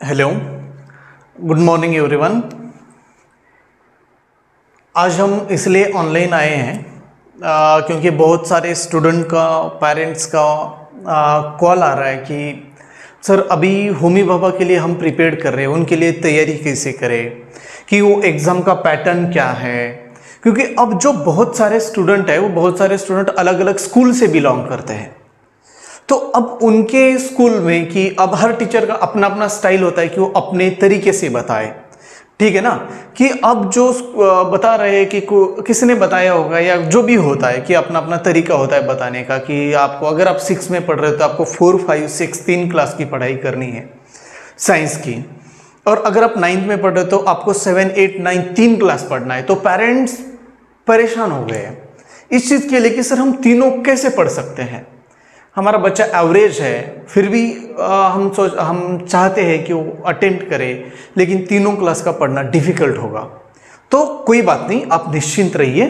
Hello, good morning everyone. आज हम इसलिए ऑनलाइन आए हैं क्योंकि बहुत सारे स्टूडेंट का पेरेंट्स का कॉल आ रहा है कि सर अभी होमी बाबा के लिए हम प्रिपेयर कर रहे हैं, उनके लिए तैयारी कैसे करें, कि वो एग्ज़ाम का पैटर्न क्या है। क्योंकि अब जो बहुत सारे स्टूडेंट है वो बहुत सारे स्टूडेंट अलग अलग स्कूल से बिलोंग करते हैं, तो अब उनके स्कूल में कि अब हर टीचर का अपना अपना स्टाइल होता है कि वो अपने तरीके से बताए, ठीक है ना। कि अब जो बता रहे हैं कि किसी ने बताया होगा या जो भी होता है कि अपना अपना तरीका होता है बताने का, कि आपको अगर आप 6 में पढ़ रहे हो तो आपको 4, 5, 6 3 क्लास की पढ़ाई करनी है साइंस की, और अगर आप 9th में पढ़ रहे हो तो आपको 7, 8, 9 3 क्लास पढ़ना है। तो पेरेंट्स परेशान हो गए हैं इस चीज़ के लिए कि सर हम तीनों कैसे पढ़ सकते हैं। हमारा बच्चा एवरेज है, फिर भी हम चाहते हैं कि वो अटेम्प्ट करे, लेकिन तीनों क्लास का पढ़ना डिफिकल्ट होगा। तो कोई बात नहीं, आप निश्चिंत रहिए,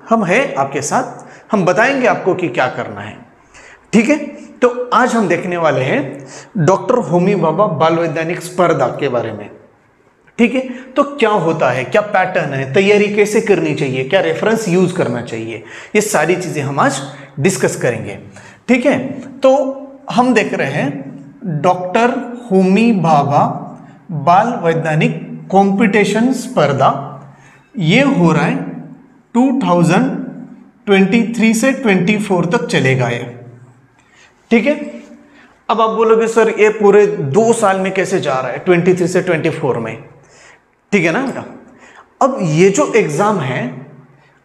हम हैं आपके साथ, हम बताएंगे आपको कि क्या करना है, ठीक है। तो आज हम देखने वाले हैं डॉक्टर होमी भाभा बाल वैज्ञानिक स्पर्धा के बारे में, ठीक है। तो क्या होता है, क्या पैटर्न है, तैयारी कैसे करनी चाहिए, क्या रेफरेंस यूज करना चाहिए, ये सारी चीजें हम आज डिस्कस करेंगे, ठीक है। तो हम देख रहे हैं डॉक्टर होमी भाभा बाल वैज्ञानिक कंपटीशन स्पर्धा, ये हो रहा है 2023 से 24 तक चलेगा ये, ठीक है। अब आप बोलोगे सर ये पूरे 2 साल में कैसे जा रहा है, 23 से 24 में, ठीक है ना बेटा। अब ये जो एग्जाम है,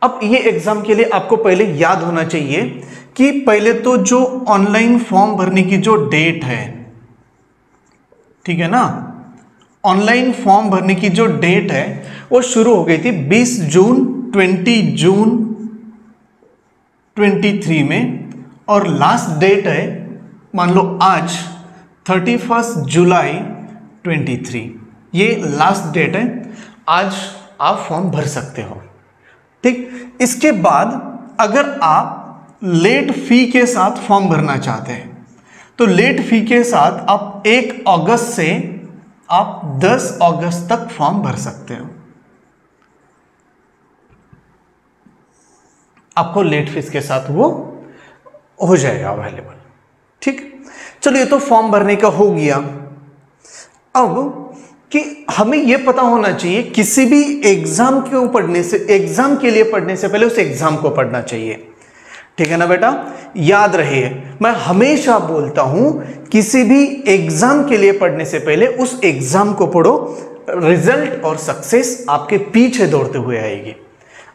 अब ये एग्जाम के लिए आपको पहले याद होना चाहिए कि पहले तो जो ऑनलाइन फॉर्म भरने की जो डेट है, ठीक है ना, ऑनलाइन फॉर्म भरने की जो डेट है वो शुरू हो गई थी 20 जून 20 जून 23 में, और लास्ट डेट है मान लो आज 31 जुलाई 23, ये लास्ट डेट है, आज आप फॉर्म भर सकते हो, ठीक। इसके बाद अगर आप लेट फी के साथ फॉर्म भरना चाहते हैं तो लेट फी के साथ आप 1 अगस्त से आप 10 अगस्त तक फॉर्म भर सकते हो, आपको लेट फीस के साथ वो हो जाएगा अवेलेबल, ठीक। चलो ये तो फॉर्म भरने का हो गया। अब कि हमें यह पता होना चाहिए किसी भी एग्जाम क्यों पढ़ने से, एग्जाम के लिए पढ़ने से पहले उस एग्जाम को पढ़ना चाहिए, ठीक है ना बेटा। याद रहिए, मैं हमेशा बोलता हूं किसी भी एग्जाम के लिए पढ़ने से पहले उस एग्जाम को पढ़ो, रिजल्ट और सक्सेस आपके पीछे दौड़ते हुए आएगी।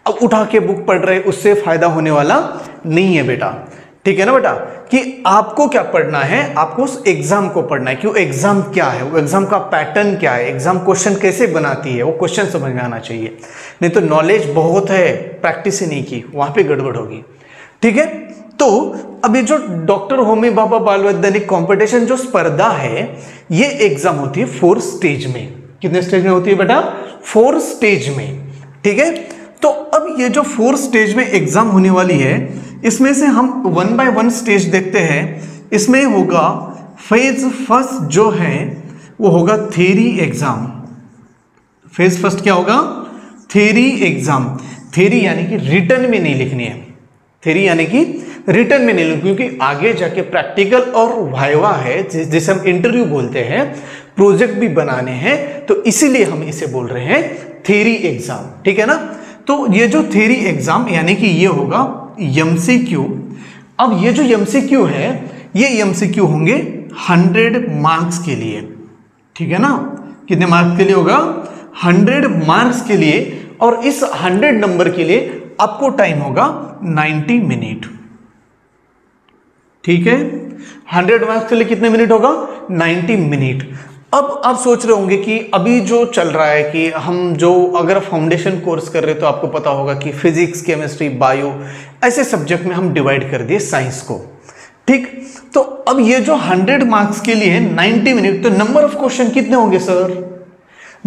अब उठा के बुक पढ़ रहे उससे फायदा होने वाला नहीं है बेटा, ठीक है ना बेटा। कि आपको क्या पढ़ना है, आपको उस एग्जाम को पढ़ना है कि वो एग्जाम क्या है, वो एग्जाम का पैटर्न क्या है, एग्जाम क्वेश्चन कैसे बनाती है, वो क्वेश्चन समझ में आना चाहिए। नहीं तो नॉलेज बहुत है, प्रैक्टिस ही नहीं की, वहां पे गड़बड़ होगी, ठीक है। तो अभी जो डॉक्टर होमी भाभा बाल वैज्ञानिक कंपटीशन जो स्पर्धा है, ये एग्जाम होती है 4 स्टेज में। कितने स्टेज में होती है बेटा? 4 स्टेज में, ठीक है। तो अब ये जो 4 स्टेज में एग्जाम होने वाली है, इसमें से हम 1 बाय 1 स्टेज देखते हैं। इसमें होगा फेज फर्स्ट जो है वो होगा थ्योरी एग्जाम। फेज फर्स्ट क्या होगा? Theory exam. थ्योरी यानी कि रिटर्न में नहीं लिखनी है, थ्योरी यानी कि रिटर्न में नहीं लिखनी, क्योंकि आगे जाके प्रैक्टिकल और वाइवा है जिसे हम इंटरव्यू बोलते हैं, प्रोजेक्ट भी बनाने हैं, तो इसीलिए हम इसे बोल रहे हैं थ्योरी एग्जाम, ठीक है ना। तो ये जो थ्योरी एग्जाम यानी कि ये होगा एमसीक्यू। अब ये जो एमसीक्यू है, ये एमसीक्यू होंगे 100 मार्क्स के लिए, ठीक है ना। कितने मार्क्स के लिए होगा? 100 मार्क्स के लिए, और इस 100 नंबर के लिए आपको टाइम होगा 90 मिनट, ठीक है। 100 मार्क्स के लिए कितने मिनट होगा? 90 मिनट। अब आप सोच रहे होंगे कि अभी जो चल रहा है कि हम जो अगर फाउंडेशन कोर्स कर रहे हैं तो आपको पता होगा कि फिजिक्स, केमिस्ट्री, बायो ऐसे सब्जेक्ट में हम डिवाइड कर दिए साइंस को, ठीक। तो अब ये जो 100 मार्क्स के लिए 90 मिनट, तो नंबर ऑफ क्वेश्चन कितने होंगे सर?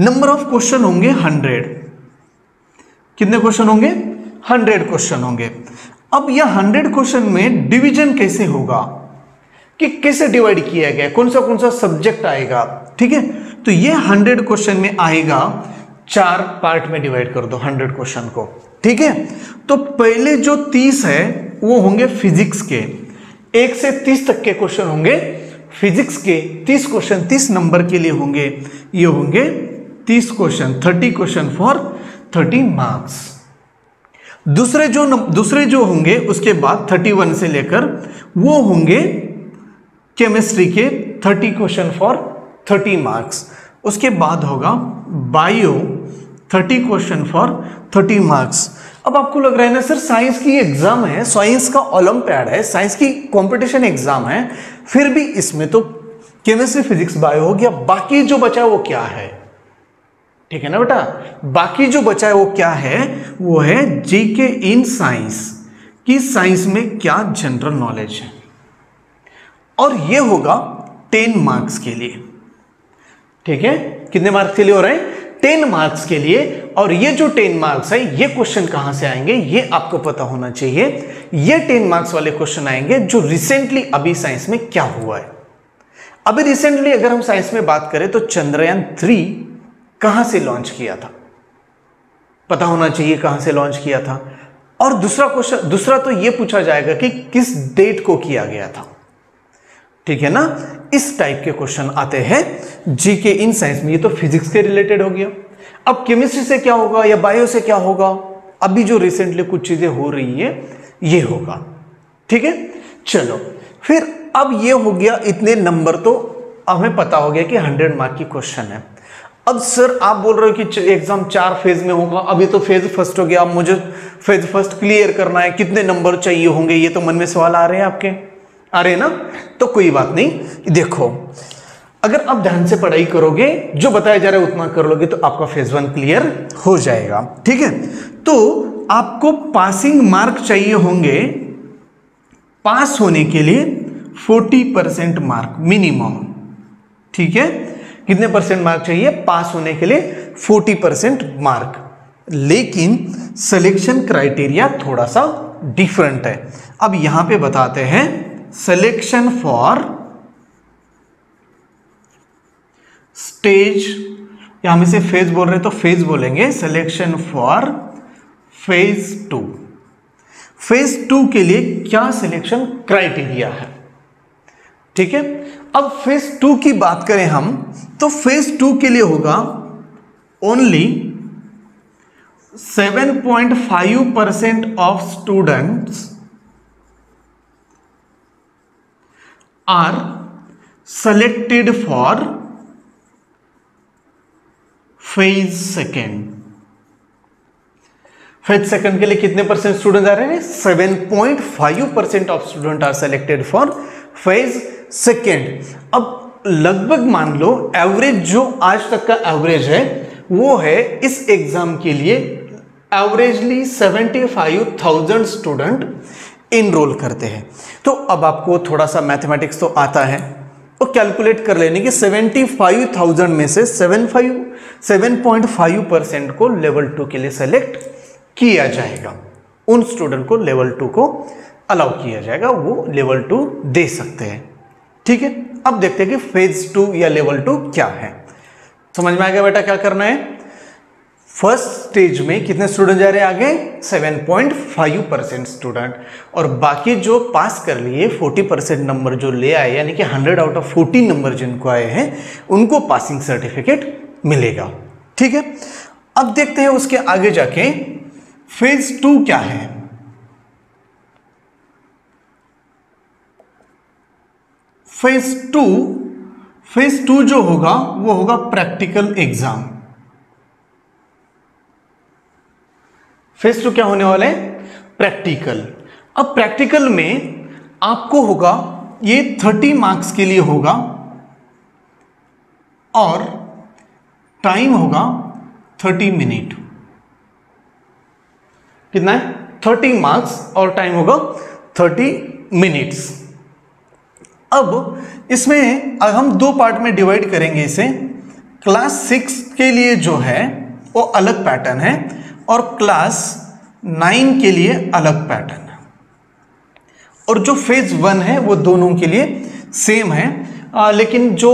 नंबर ऑफ क्वेश्चन होंगे 100। कितने क्वेश्चन होंगे? 100 क्वेश्चन होंगे। अब यह 100 क्वेश्चन में डिवीजन कैसे होगा, कि कैसे डिवाइड किया गया, कौन सा सब्जेक्ट आएगा, ठीक है। तो ये 100 क्वेश्चन में आएगा, 4 पार्ट में डिवाइड कर दो 100 क्वेश्चन को, ठीक है। तो पहले जो 30 है वो होंगे फिजिक्स के, 1 से 30 तक के क्वेश्चन होंगे फिजिक्स के, 30 क्वेश्चन 30 नंबर के लिए होंगे, ये होंगे 30 क्वेश्चन, 30 क्वेश्चन फॉर 30 मार्क्स। दूसरे जो होंगे उसके बाद 31 से लेकर वो होंगे केमिस्ट्री के 30 क्वेश्चन फॉर 30 मार्क्स। उसके बाद होगा बायो 30 क्वेश्चन फॉर 30 मार्क्स। अब आपको लग रहा है ना सर साइंस की एग्जाम है, साइंस का ओलंपियाड है, साइंस की कंपटीशन एग्जाम है, फिर भी इसमें तो केमिस्ट्री फिजिक्स बायो हो गया, बाकी जो बचा वो क्या है? ठीक है ना बेटा, बाकी जो बचा है वो क्या है? वो है जीके इन साइंस, कि साइंस में क्या जनरल नॉलेज है, और ये होगा 10 मार्क्स के लिए। ठीक है, कितने मार्क्स के लिए हो रहे हैं? 10 मार्क्स के लिए। और ये जो 10 मार्क्स है ये क्वेश्चन कहां से आएंगे ये आपको पता होना चाहिए। ये 10 मार्क्स वाले क्वेश्चन आएंगे जो रिसेंटली अभी साइंस में क्या हुआ है। अभी रिसेंटली अगर हम साइंस में बात करें तो चंद्रयान 3 कहां से लॉन्च किया था, पता होना चाहिए कहां से लॉन्च किया था। और दूसरा तो यह पूछा जाएगा कि किस डेट को किया गया था। ठीक है ना, इस टाइप के क्वेश्चन आते हैं जीके इन साइंस में। ये तो फिजिक्स के रिलेटेड हो गया। अब केमिस्ट्री से क्या होगा या बायो से क्या होगा, अभी जो रिसेंटली कुछ चीजें हो रही है ये होगा। ठीक है, चलो फिर अब ये हो गया, इतने नंबर तो हमें पता हो गया कि 100 मार्क की क्वेश्चन है। अब सर आप बोल रहे हो कि एग्जाम 4 फेज में होगा, अभी तो फेज फर्स्ट हो गया, अब मुझे फेज फर्स्ट क्लियर करना है, कितने नंबर चाहिए होंगे, ये तो मन में सवाल आ रहे हैं आपके, आ रहे हैं ना? तो कोई बात नहीं, देखो अगर आप ध्यान से पढ़ाई करोगे, जो बताया जा रहा है उतना कर लोगे तो आपका फेज 1 क्लियर हो जाएगा। ठीक है, तो आपको पासिंग मार्क चाहिए होंगे, पास होने के लिए 40% मार्क मिनिमम। ठीक है, कितने परसेंट मार्क चाहिए पास होने के लिए? 40% मार्क। लेकिन सिलेक्शन क्राइटेरिया थोड़ा सा डिफरेंट है। अब यहां पे बताते हैं, सिलेक्शन फॉर स्टेज, यहां में से फेज बोल रहे तो फेज बोलेंगे, सिलेक्शन फॉर फेज 2। फेज 2 के लिए क्या सिलेक्शन क्राइटेरिया है? ठीक है, अब फेज 2 की बात करें हम तो फेज 2 के लिए होगा only 7.5% of students are selected for phase second. Phase second के लिए कितने परसेंट स्टूडेंट आ रहे हैं? 7.5% of student are selected for phase second. अब लगभग मान लो एवरेज जो आज तक का एवरेज है वो है इस एग्जाम के लिए एवरेजली 75,000 स्टूडेंट इनरोल करते हैं। तो अब आपको थोड़ा सा मैथमेटिक्स तो आता है, तो कैलकुलेट कर लेने कि 75,000 में से 7.5% को लेवल 2 के लिए सेलेक्ट किया जाएगा। उन स्टूडेंट को लेवल 2 को अलाउ किया जाएगा, वो लेवल 2 दे सकते हैं। ठीक है, अब देखते हैं कि फेज 2 या लेवल 2 क्या है। समझ में आ गया बेटा क्या करना है? फर्स्ट स्टेज में कितने स्टूडेंट जा रहे हैं आगे? 7.5% स्टूडेंट, और बाकी जो पास कर लिए 40% नंबर जो ले आए, यानी कि 100 आउट ऑफ 40 नंबर जिनको आए हैं उनको पासिंग सर्टिफिकेट मिलेगा। ठीक है, अब देखते हैं उसके आगे जाके फेज 2 क्या है। फेज 2 जो होगा वो होगा प्रैक्टिकल एग्जाम। फेज 2 क्या होने वाला है? प्रैक्टिकल। अब प्रैक्टिकल में आपको होगा ये 30 मार्क्स के लिए होगा, और टाइम होगा 30 मिनट। कितना है? 30 मार्क्स और टाइम होगा 30 मिनट्स। अब इसमें हम 2 पार्ट में डिवाइड करेंगे इसे। क्लास 6 के लिए जो है वो अलग पैटर्न है और क्लास 9 के लिए अलग पैटर्न है, और जो फेज 1 है वो दोनों के लिए सेम है। लेकिन जो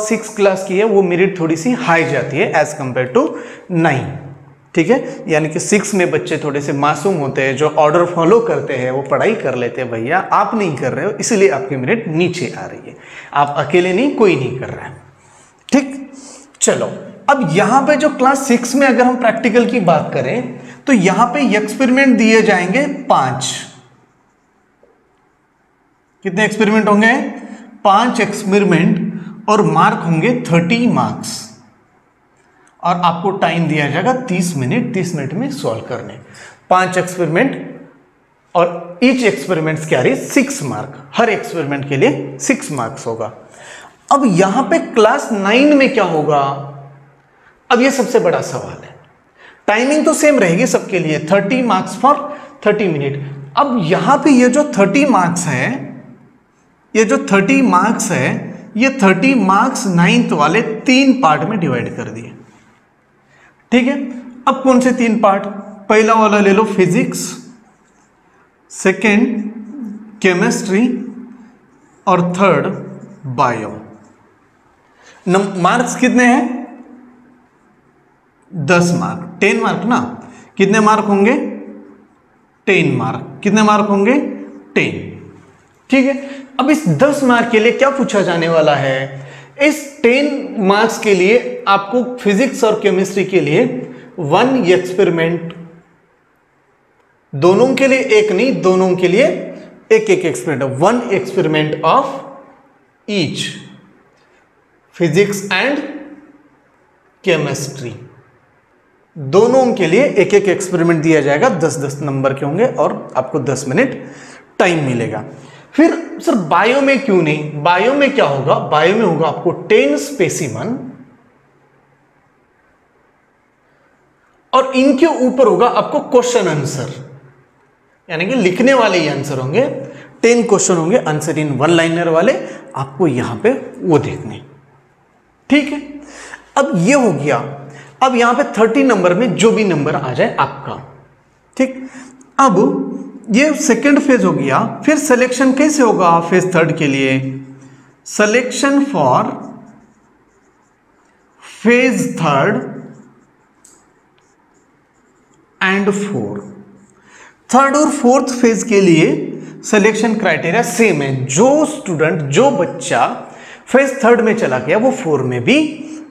6 क्लास की है वो मेरिट थोड़ी सी हाई जाती है एज कंपेयर टू 9। ठीक है, यानी कि 6 में बच्चे थोड़े से मासूम होते हैं, जो ऑर्डर फॉलो करते हैं, वो पढ़ाई कर लेते हैं। भैया आप नहीं कर रहे हो, इसलिए आपकी मेरिट नीचे आ रही है। आप अकेले नहीं, कोई नहीं कर रहा है। ठीक, चलो अब यहां पे जो क्लास 6 में अगर हम प्रैक्टिकल की बात करें तो यहां पे एक्सपेरिमेंट दिए जाएंगे 5। कितने एक्सपेरिमेंट होंगे? 5 एक्सपेरिमेंट और मार्क होंगे 30 मार्क्स, और आपको टाइम दिया जाएगा 30 मिनट। 30 मिनट में सॉल्व करने 5 एक्सपेरिमेंट, और ईच एक्सपेरिमेंट कैरी 6 मार्क। हर एक्सपेरिमेंट के लिए 6 मार्क्स होगा। अब यहां पे क्लास 9 में क्या होगा? अब ये सबसे बड़ा सवाल है। टाइमिंग तो सेम रहेगी सबके लिए, 30 मार्क्स फॉर 30 मिनट। अब यहां पे ये जो 30 मार्क्स है, ये जो 30 मार्क्स है, ये 30 मार्क्स 9th वाले 3 पार्ट में डिवाइड कर दिए। ठीक है, अब कौन से 3 पार्ट? पहला वाला ले लो फिजिक्स, सेकेंड केमिस्ट्री, और थर्ड बायो। मार्क्स कितने हैं? 10 मार्क, 10 मार्क ना। कितने मार्क होंगे? 10 मार्क। कितने मार्क होंगे? 10। ठीक है, अब इस 10 मार्क के लिए क्या पूछा जाने वाला है? इस 10 मार्क्स के लिए आपको फिजिक्स और केमिस्ट्री के लिए 1 एक्सपेरिमेंट, दोनों के लिए एक नहीं, दोनों के लिए एक experiment, 1 experiment of each, physics and chemistry. दोनों के लिए एक एक्सपेरिमेंट दिया जाएगा, 10-10 नंबर के होंगे, और आपको 10 मिनट टाइम मिलेगा। फिर सर बायो में क्यों नहीं? बायो में क्या होगा? बायो में होगा आपको 10 स्पेसिमन, और इनके ऊपर होगा आपको क्वेश्चन आंसर, यानी कि लिखने वाले ही आंसर होंगे। 10 क्वेश्चन होंगे, आंसर इन 1 लाइनर वाले, आपको यहां पे वो देखने। ठीक है, अब ये हो गया। अब यहां पे 30 नंबर में जो भी नंबर आ जाए आपका। ठीक, अब ये सेकंड फेज हो गया। फिर सिलेक्शन कैसे होगा फेज 3 के लिए? Selection for phase 3 and 4। 3rd और 4th फेज के लिए सिलेक्शन क्राइटेरिया सेम है। जो स्टूडेंट, जो बच्चा फेज 3 में चला गया वो 4 में भी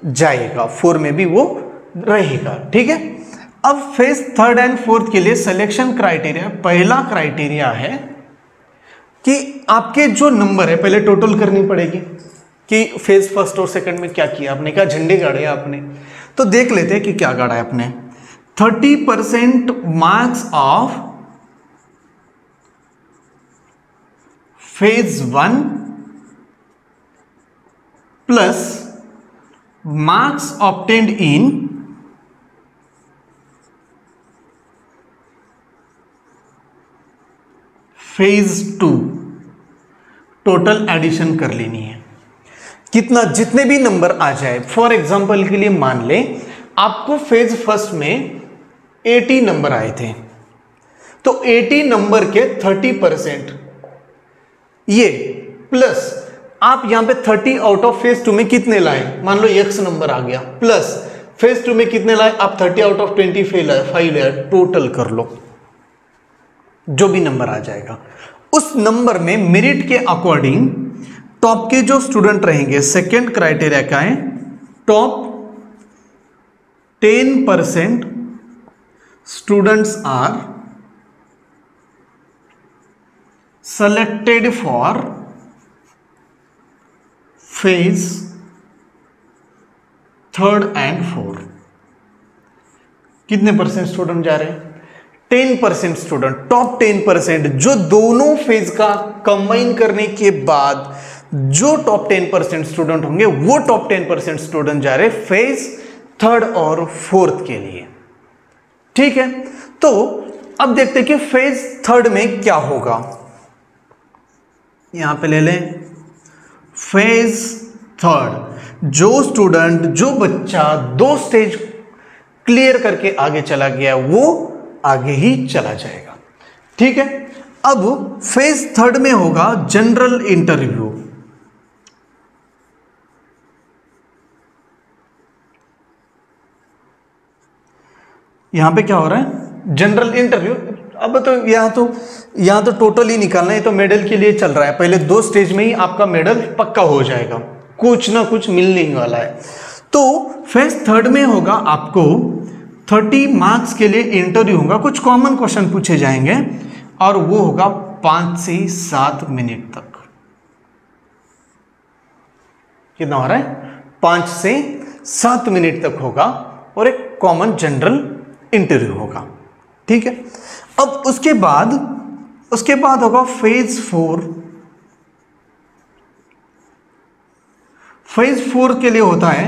जाएगा, 4 में भी वो रहेगा। ठीक है, अब फेज 3rd एंड 4th के लिए सिलेक्शन क्राइटेरिया, पहला क्राइटेरिया है कि आपके जो नंबर है पहले टोटल करनी पड़ेगी कि फेज 1st और 2nd में क्या किया आपने। क्या झंडे गाड़े आपने? तो देख लेते हैं कि क्या गाड़ा है आपने। 30% marks of phase 1 plus marks obtained in phase 2, total addition कर लेनी है। कितना, जितने भी नंबर आ जाए। फॉर एग्जांपल के लिए मान लें आपको फेज 1 में 80 नंबर आए थे, तो 80 नंबर के 30% ये प्लस आप यहां पे 30 आउट ऑफ फेज 2 में कितने लाए? मान लो x नंबर आ गया, प्लस फेज 2 में कितने लाए आप? 30 आउट ऑफ 25 लाए। टोटल कर लो, जो भी नंबर आ जाएगा उस नंबर में मेरिट के अकॉर्डिंग टॉप के जो स्टूडेंट रहेंगे, सेकेंड क्राइटेरिया का है top 10% students are selected for phase 3rd and 4th। कितने परसेंट स्टूडेंट जा रहे हैं? 10% स्टूडेंट, टॉप 10%, जो दोनों फेज का कंबाइन करने के बाद जो टॉप 10% स्टूडेंट होंगे वो टॉप 10% स्टूडेंट जा रहे हैं फेज 3rd और 4th के लिए। ठीक है, तो अब देखते हैं कि फेज 3rd में क्या होगा। यहां पे ले लें फेज 3rd। जो स्टूडेंट, जो बच्चा 2 स्टेज क्लियर करके आगे चला गया वो आगे ही चला जाएगा। ठीक है, अब फेज 3rd में होगा जनरल इंटरव्यू। यहाँ पे क्या हो रहा है, जनरल इंटरव्यू। अब तो यहाँ तो टोटल ही निकालना है, तो मेडल के लिए चल रहा है। पहले 2 स्टेज में ही आपका मेडल पक्का हो जाएगा, कुछ ना कुछ मिलने ही वाला है। तो फेज 3 में होगा आपको 30 मार्क्स के लिए इंटरव्यू होगा, कुछ कॉमन क्वेश्चन पूछे जाएंगे और वो होगा 5 से 7 मिनट तक। कितना हो रहा है, 5 से 7 मिनट तक होगा और एक कॉमन जनरल इंटरव्यू होगा। ठीक है, अब उसके बाद होगा फेज 4। फेज 4 के लिए होता है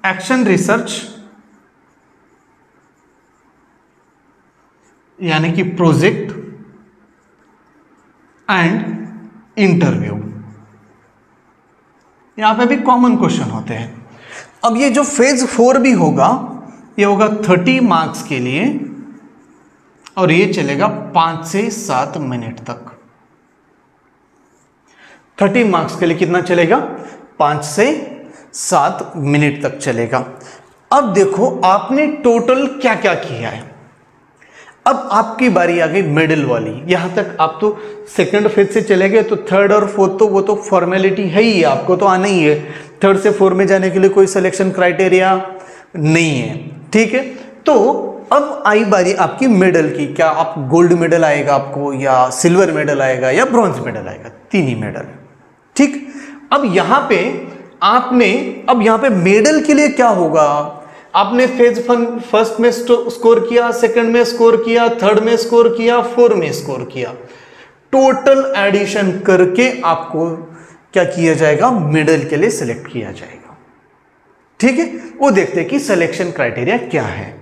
एक्शन रिसर्च, यानी कि प्रोजेक्ट एंड इंटरव्यू। यहां पे भी कॉमन क्वेश्चन होते हैं। अब ये जो फेज 4 भी होगा, ये होगा 30 मार्क्स के लिए और ये चलेगा 5 से 7 मिनट तक। 30 मार्क्स के लिए कितना चलेगा, 5 से 7 मिनट तक चलेगा। अब देखो आपने टोटल क्या क्या किया है। अब आपकी बारी आ गई मेडल वाली। यहां तक आप तो सेकंड फेज से चले गए, तो थर्ड और फोर्थ तो वो तो फॉर्मेलिटी है ही, आपको तो आना ही है। 3rd से 4 में जाने के लिए कोई सिलेक्शन क्राइटेरिया नहीं है। ठीक है, तो अब आई बारी आपकी मेडल की। क्या आप गोल्ड मेडल आएगा आपको, या सिल्वर मेडल आएगा, या ब्रॉन्ज मेडल आएगा, 3 ही मेडल। ठीक, अब यहां पे मेडल के लिए क्या होगा, आपने फेज 1 में स्कोर किया, 2nd में स्कोर किया, 3rd में स्कोर किया, 4 में स्कोर किया, टोटल एडिशन करके आपको क्या किया जाएगा, मेडल के लिए सिलेक्ट किया जाएगा। ठीक है, वो देखते हैं कि सिलेक्शन क्राइटेरिया क्या है।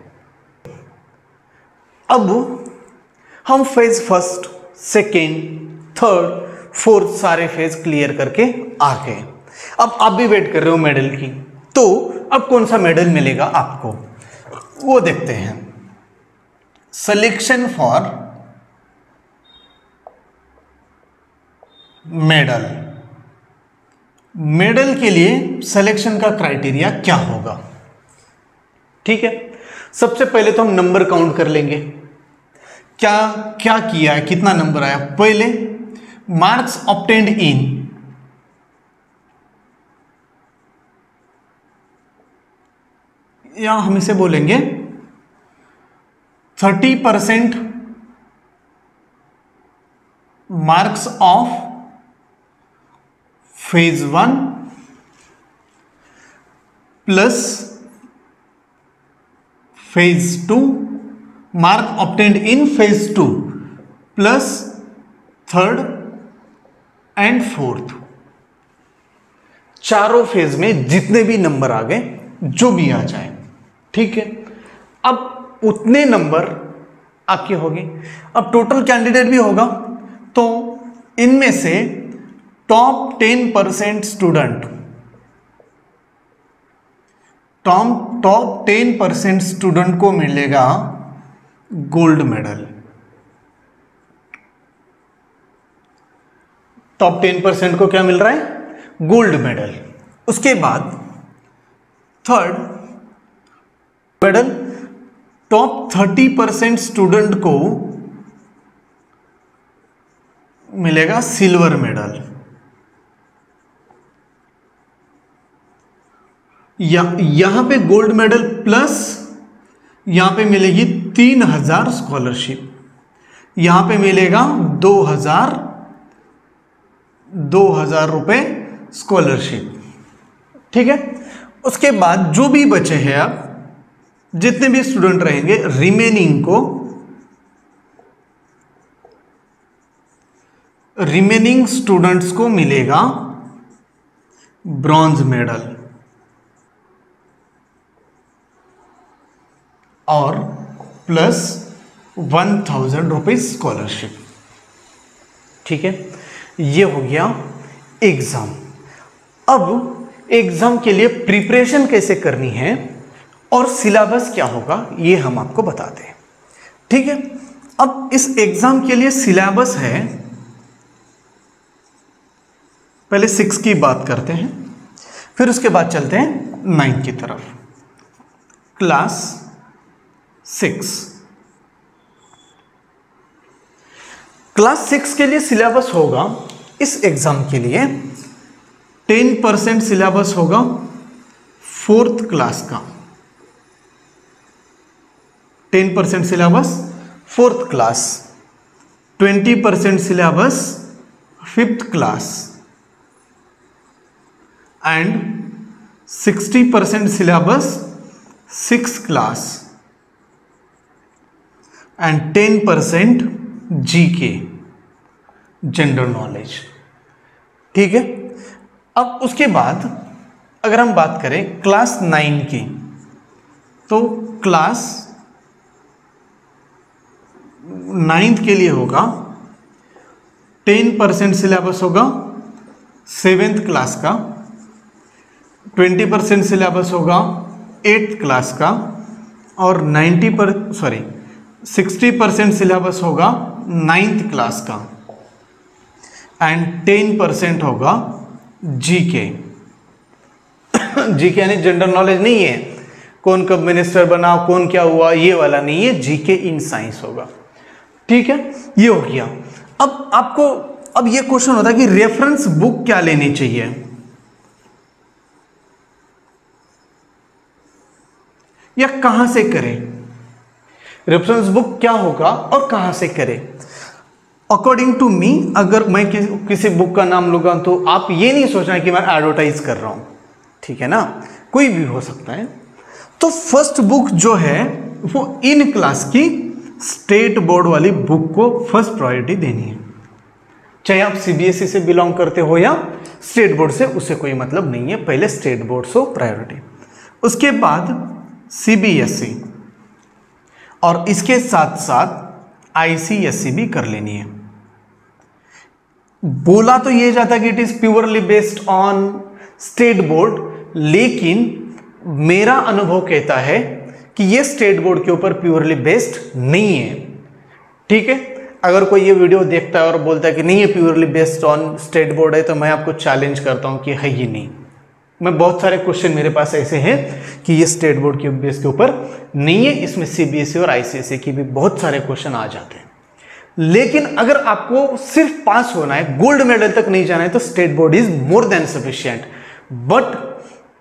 अब हम फेज 1, 2nd, 3rd, 4th सारे फेज क्लियर करके आ गए। अब आप भी वेट कर रहे हो मेडल की, तो अब कौन सा मेडल मिलेगा आपको वो देखते हैं। Selection for medal. मेडल के लिए सिलेक्शन का क्राइटेरिया क्या होगा। ठीक है, सबसे पहले तो हम नंबर काउंट कर लेंगे, क्या क्या किया है, कितना नंबर आया। पहले मार्क्स ऑब्टेन्ड इन, या हम इसे बोलेंगे 30% marks of phase 1 plus phase 2, mark obtained in phase 2 plus 3rd and 4th। चारों फेज में जितने भी नंबर आ गए, जो भी आ जाए, ठीक है। अब उतने नंबर आपके होंगे। अब टोटल कैंडिडेट भी होगा, तो इनमें से टॉप 10% स्टूडेंट, टॉप 10% स्टूडेंट को मिलेगा गोल्ड मेडल। टॉप 10% को क्या मिल रहा है, गोल्ड मेडल। उसके बाद 3rd मेडल, टॉप 30% स्टूडेंट को मिलेगा सिल्वर मेडल। यहां पे गोल्ड मेडल प्लस यहां पे मिलेगी 3000 स्कॉलरशिप, यहां पे मिलेगा 2000 रुपए स्कॉलरशिप। ठीक है, उसके बाद जो भी बचे हैं, अब जितने भी स्टूडेंट रहेंगे, रिमेनिंग स्टूडेंट्स को मिलेगा ब्रॉन्ज मेडल और प्लस 1000 रुपीज स्कॉलरशिप। ठीक है, ये हो गया एग्जाम। अब एग्जाम के लिए प्रिपरेशन कैसे करनी है और सिलेबस क्या होगा, ये हम आपको बताते हैं। ठीक है, अब इस एग्जाम के लिए सिलेबस है, पहले 6 की बात करते हैं, फिर उसके बाद चलते हैं 9 की तरफ। क्लास 6। क्लास 6 के लिए सिलेबस होगा इस एग्जाम के लिए 10% सिलेबस होगा 4th क्लास का, 10% syllabus 4th class, 20% syllabus 5th class and 60% syllabus 6th class and 10% GK general knowledge. ठीक है। अब उसके बाद अगर हम बात करें क्लास 9 की, तो क्लास 9th के लिए होगा 10% सिलेबस होगा 7th क्लास का, 20% सिलेबस होगा 8th क्लास का और 60% सिलेबस होगा 9th क्लास का एंड 10% होगा जीके। जीके यानी जनरल नॉलेज नहीं है, कौन कब मिनिस्टर बना, कौन क्या हुआ, ये वाला नहीं है, जीके इन साइंस होगा। ठीक है, ये हो गया। अब आपको अब ये क्वेश्चन होता है कि रेफरेंस बुक क्या लेनी चाहिए। या कहां से करें, रेफरेंस बुक क्या होगा और कहां से करें। अकॉर्डिंग टू मी, अगर मैं किसी बुक का नाम लूंगा तो आप ये नहीं सोचना कि मैं एडवर्टाइज कर रहा हूं, ठीक है ना, कोई भी हो सकता है। तो फर्स्ट बुक जो है वो इन क्लास की स्टेट बोर्ड वाली बुक को फर्स्ट प्रायोरिटी देनी है, चाहे आप सीबीएसई से बिलोंग करते हो या स्टेट बोर्ड से, उससे कोई मतलब नहीं है। पहले स्टेट बोर्ड से प्रायोरिटी, उसके बाद सीबीएसई और इसके साथ साथ आईसीएसई भी कर लेनी है। बोला तो ये जाता कि it is purely based on state board, लेकिन मेरा अनुभव कहता है कि ये स्टेट बोर्ड के ऊपर प्योरली बेस्ड नहीं है। ठीक है, अगर कोई ये वीडियो देखता है और बोलता है कि नहीं ये purely based on state board है, तो मैं आपको चैलेंज करता हूं कि है ही नहीं। मैं बहुत सारे क्वेश्चन मेरे पास ऐसे हैं कि ये स्टेट बोर्ड के बेस के ऊपर नहीं है, इसमें सीबीएसई और आईसीएसई की भी बहुत सारे क्वेश्चन आ जाते हैं। लेकिन अगर आपको सिर्फ पास होना है, गोल्ड मेडल तक नहीं जाना है, तो state board is more than sufficient. But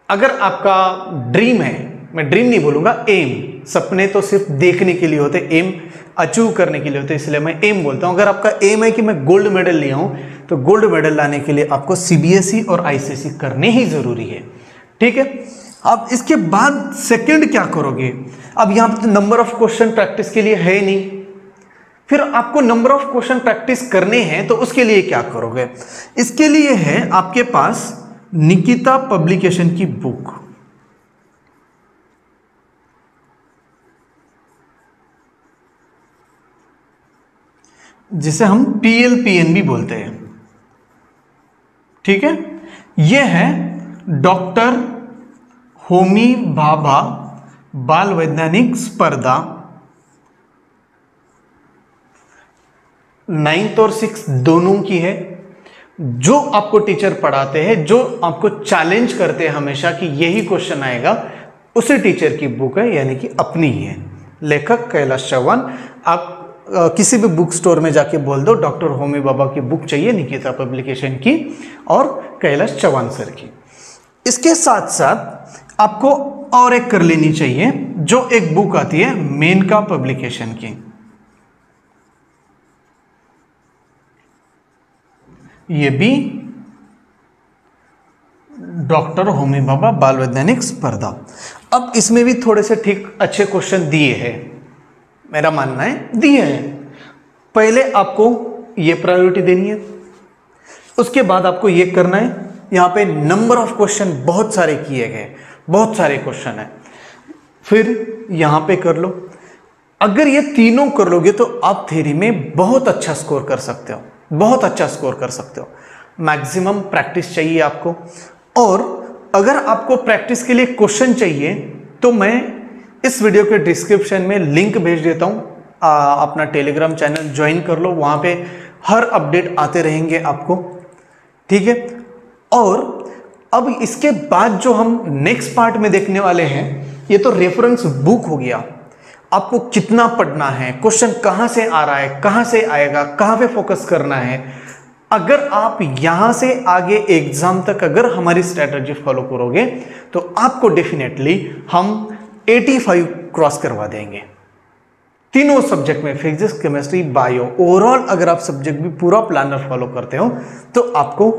अगर आपका ड्रीम है, मैं ड्रीम नहीं बोलूंगा, एम, सपने तो सिर्फ देखने के लिए होते, एम अचीव करने के लिए होते, इसलिए मैं एम बोलता हूं। अगर आपका एम है कि मैं गोल्ड मेडल लिया हूं, तो गोल्ड मेडल लाने के लिए आपको सीबीएसई और आईसीएसई करने ही जरूरी है। ठीक है, अब इसके बाद सेकंड क्या करोगे। अब यहां पर नंबर ऑफ क्वेश्चन प्रैक्टिस के लिए है नहीं, फिर आपको नंबर ऑफ क्वेश्चन प्रैक्टिस करने हैं, तो उसके लिए क्या करोगे। इसके लिए है आपके पास निकिता पब्लिकेशन की बुक, जिसे हम पीएलपीएन भी बोलते हैं। ठीक है, यह है डॉक्टर होमी भाभा बाल वैज्ञानिक स्पर्धा 9th और 6th दोनों की है। जो आपको टीचर पढ़ाते हैं, जो आपको चैलेंज करते हैं हमेशा कि यही क्वेश्चन आएगा, उसी टीचर की बुक है, यानी कि अपनी ही है। लेखक कैलाश चौहान। आप किसी भी बुक स्टोर में जाके बोल दो डॉक्टर होमी भाभा की बुक चाहिए, निकिता पब्लिकेशन की और कैलाश चौहान सर की। इसके साथ साथ आपको और एक कर लेनी चाहिए, जो एक बुक आती है मेनका पब्लिकेशन की, ये भी डॉक्टर होमी भाभा बाल वैज्ञानिक स्पर्धा। अब इसमें भी थोड़े से ठीक अच्छे क्वेश्चन दिए हैं, मेरा मानना है दिए हैं। पहले आपको ये प्रायोरिटी देनी है, उसके बाद आपको ये करना है। यहाँ पे नंबर ऑफ क्वेश्चन बहुत सारे किए गए, बहुत सारे क्वेश्चन है, फिर यहाँ पे कर लो। अगर ये तीनों कर लोगे तो आप थ्योरी में बहुत अच्छा स्कोर कर सकते हो, बहुत अच्छा स्कोर कर सकते हो। मैक्सिमम प्रैक्टिस चाहिए आपको, और अगर आपको प्रैक्टिस के लिए क्वेश्चन चाहिए तो मैं इस वीडियो के डिस्क्रिप्शन में लिंक भेज देता हूं, अपना टेलीग्राम चैनल ज्वाइन कर लो, वहां पे हर अपडेट आते रहेंगे आपको। ठीक है, और अब इसके बाद जो हम नेक्स्ट पार्ट में देखने वाले हैं, ये तो रेफरेंस बुक हो गया। आपको कितना पढ़ना है, क्वेश्चन कहां से आ रहा है, कहां से आएगा, कहां पे फोकस करना है। अगर आप यहां से आगे एग्जाम तक अगर हमारी स्ट्रेटजी फॉलो करोगे तो आपको डेफिनेटली हम 85 क्रॉस करवा देंगे तीनों सब्जेक्ट में, फिजिक्स, केमिस्ट्री, बायो। ओवरऑल अगर आप सब्जेक्ट भी पूरा प्लानर फॉलो करते हो तो आपको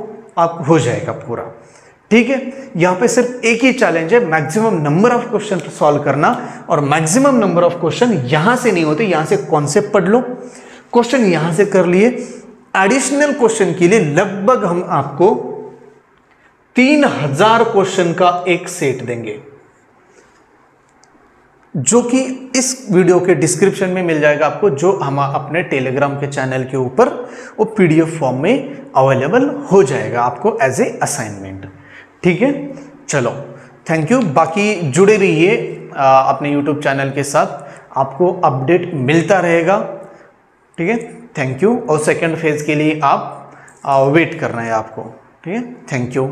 हो जाएगा पूरा। ठीक है, यहां पे सिर्फ एक ही चैलेंज है, maximum number of question solve करना, और मैक्सिमम नंबर ऑफ क्वेश्चन यहां से नहीं होते, यहां से कॉन्सेप्ट पढ़ लो, क्वेश्चन यहां से कर लिए। एडिशनल क्वेश्चन के लिए लगभग हम आपको 3000 क्वेश्चन का एक सेट देंगे, जो कि इस वीडियो के डिस्क्रिप्शन में मिल जाएगा आपको, जो हम अपने टेलीग्राम के चैनल के ऊपर वो पीडीएफ फॉर्म में अवेलेबल हो जाएगा आपको एज ए असाइनमेंट। ठीक है, चलो थैंक यू। बाकी जुड़े रहिए अपने यूट्यूब चैनल के साथ, आपको अपडेट मिलता रहेगा। ठीक है, थैंक यू। और सेकंड फेज के लिए आप वेट करना है आपको। ठीक है, थैंक यू।